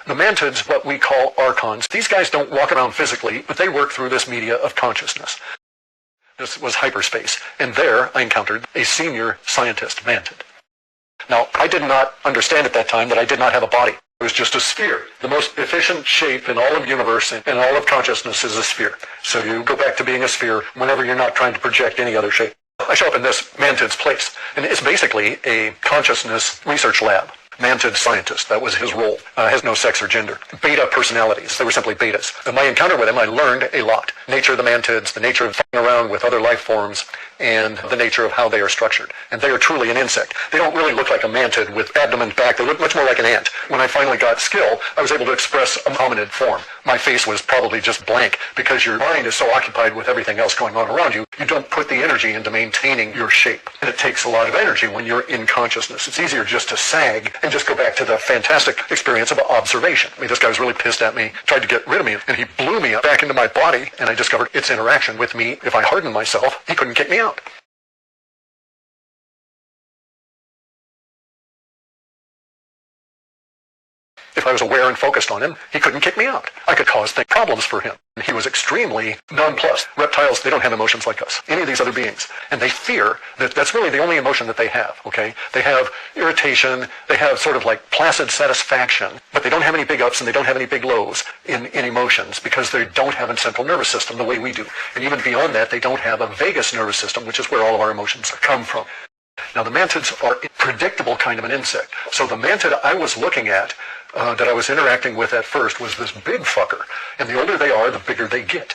The Mantids, what we call archons, these guys don't walk around physically, but they work through this media of consciousness. This was hyperspace, and there I encountered a senior scientist, Mantid. Now, I did not understand at that time that I did not have a body. It was just a sphere. The most efficient shape in all of universe and all of consciousness is a sphere. So you go back to being a sphere whenever you're not trying to project any other shape. I show up in this Mantid's place, and it's basically a consciousness research lab. Mantid scientist, that was his role. Has no sex or gender. Beta personalities, they were simply betas. In my encounter with him, I learned a lot. Nature of the Mantids, the nature of fucking around with other life forms, and the nature of how they are structured. And they are truly an insect. They don't really look like a mantid with abdomen back. They look much more like an ant. When I finally got skill, I was able to express a hominid form. My face was probably just blank because your mind is so occupied with everything else going on around you, you don't put the energy into maintaining your shape. And it takes a lot of energy when you're in consciousness. It's easier just to sag and just go back to the fantastic experience of observation. I mean, this guy was really pissed at me, tried to get rid of me, and he blew me back into my body, and I discovered its interaction with me. If I hardened myself, he couldn't kick me out. If I was aware and focused on him, he couldn't kick me out. I could cause problems for him. He was extremely nonplussed. Reptiles, they don't have emotions like us, any of these other beings. And they fear that that's really the only emotion that they have, okay? They have irritation, they have sort of like placid satisfaction, but they don't have any big ups and they don't have any big lows in emotions because they don't have a central nervous system the way we do. And even beyond that, they don't have a vagus nervous system, which is where all of our emotions come from. Now, the mantids are a predictable kind of an insect. So the mantid I was looking at, that I was interacting with at first, was this big fucker. And the older they are, the bigger they get.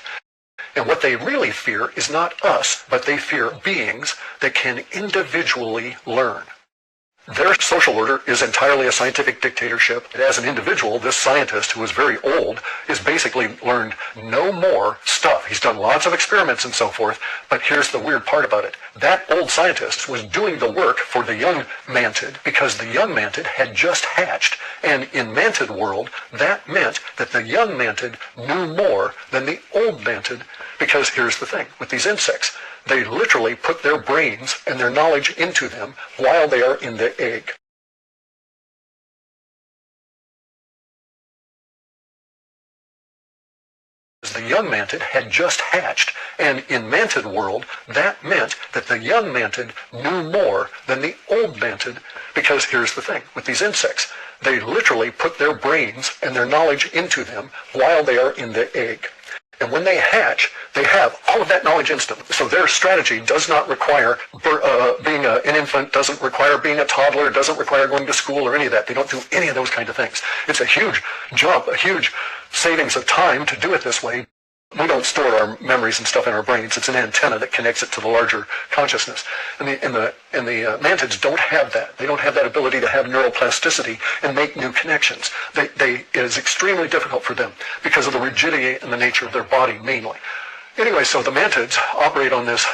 And what they really fear is not us, but they fear beings that can individually learn. Their social order is entirely a scientific dictatorship. As an individual, this scientist, who is very old, has basically learned no more stuff. He's done lots of experiments and so forth, but here's the weird part about it. That old scientist was doing the work for the young mantid because the young mantid had just hatched. And in mantid world, that meant that the young mantid knew more than the old mantid, because here's the thing, with these insects, they literally put their brains and their knowledge into them while they are in the egg. The young mantid had just hatched, and in mantid world, that meant that the young mantid knew more than the old mantid, because here's the thing, with these insects, they literally put their brains and their knowledge into them while they are in the egg. And when they hatch, they have all of that knowledge instantly. So their strategy does not require being an infant, doesn't require being a toddler, doesn't require going to school or any of that. They don't do any of those kind of things. It's a huge jump, a huge savings of time to do it this way. We don't store our memories and stuff in our brains. It's an antenna that connects it to the larger consciousness. And the mantids don't have that. They don't have that ability to have neuroplasticity and make new connections. It is extremely difficult for them because of the rigidity and the nature of their body mainly. Anyway, so the mantids operate on this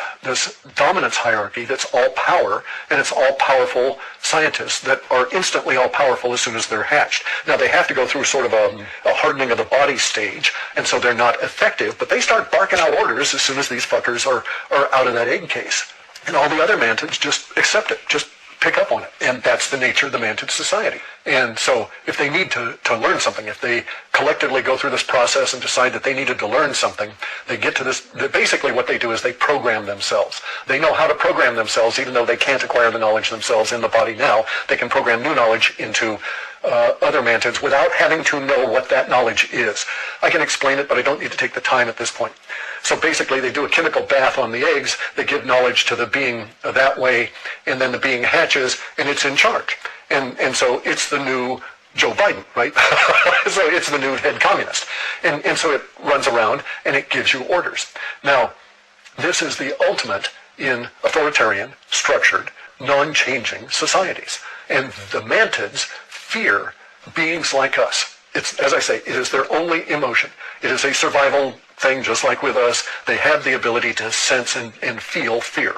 dominance hierarchy that's all power, and it's all powerful scientists that are instantly all powerful as soon as they're hatched. Now, they have to go through sort of a hardening of the body stage, and so they're not effective, but they start barking out orders as soon as these fuckers are out of that egg case. And all the other mantids just accept it, just pick up on it. And that's the nature of the mantid society. And so if they need to learn something, if they collectively go through this process and decide that they needed to learn something, they get to this, basically what they do is they program themselves. They know how to program themselves, even though they can't acquire the knowledge themselves in the body now. They can program new knowledge into other mantids without having to know what that knowledge is. I can explain it, but I don't need to take the time at this point. So basically, they do a chemical bath on the eggs, they give knowledge to the being that way, and then the being hatches, and it's in charge. And so it's the new Joe Biden, right? So it's the new head communist. And so it runs around, and it gives you orders. Now, this is the ultimate in authoritarian, structured, non-changing societies. And the mantids fear beings like us. It's, as I say, it is their only emotion. It is a survival thing, just like with us. They have the ability to sense and feel fear.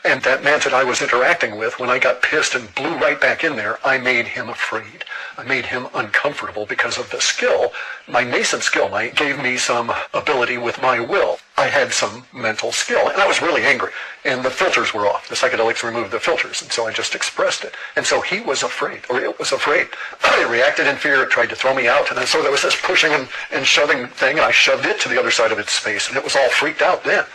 And that Mantid I was interacting with, when I got pissed and blew right back in there, I made him afraid. I made him uncomfortable because of the skill. My nascent skill gave me some ability with my will. I had some mental skill, and I was really angry. And the filters were off. The psychedelics removed the filters, and so I just expressed it. And so he was afraid, or it was afraid. It reacted in fear. It tried to throw me out. And then so there was this pushing and shoving thing, and I shoved it to the other side of its space, and it was all freaked out then,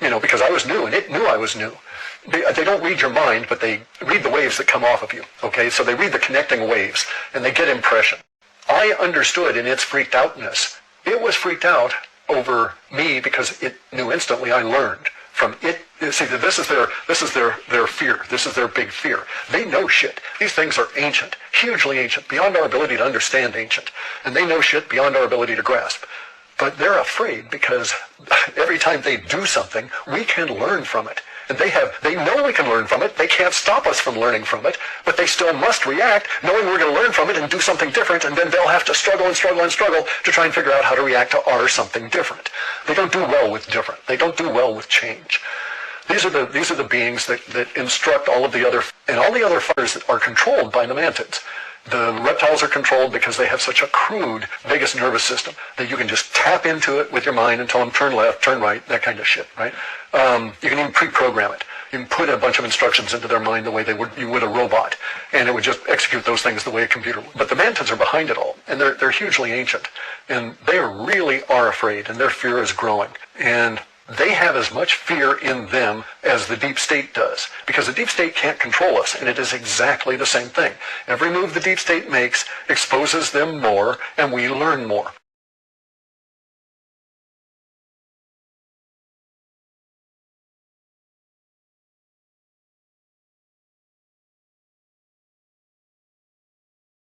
because I was new, and it knew I was new. They don't read your mind, but they read the waves that come off of you, okay? So they read the connecting waves, and they get impression. I understood in its freaked outness. It was freaked out over me because it knew instantly I learned from it. See, this is their fear. This is their big fear. They know shit. These things are ancient, hugely ancient, beyond our ability to understand ancient. And they know shit beyond our ability to grasp. But they're afraid because every time they do something, we can learn from it. And they know we can learn from it. They can't stop us from learning from it, but they still must react, knowing we're going to learn from it and do something different, and then they'll have to struggle and struggle and struggle to try and figure out how to react to our something different. They don't do well with different. They don't do well with change. These are the beings that instruct all of the other, and all the other fighters that are controlled by the Mantids. The reptiles are controlled because they have such a crude vagus nervous system that you can just tap into it with your mind and tell them turn left, turn right, that kind of shit, right? You can even pre-program it. You can put a bunch of instructions into their mind the way you would a robot, and it would just execute those things the way a computer would. But the Mantids are behind it all, and they're hugely ancient, and they really are afraid, and their fear is growing. And they have as much fear in them as the deep state does, because the deep state can't control us, and it is exactly the same thing. Every move the deep state makes exposes them more, and we learn more.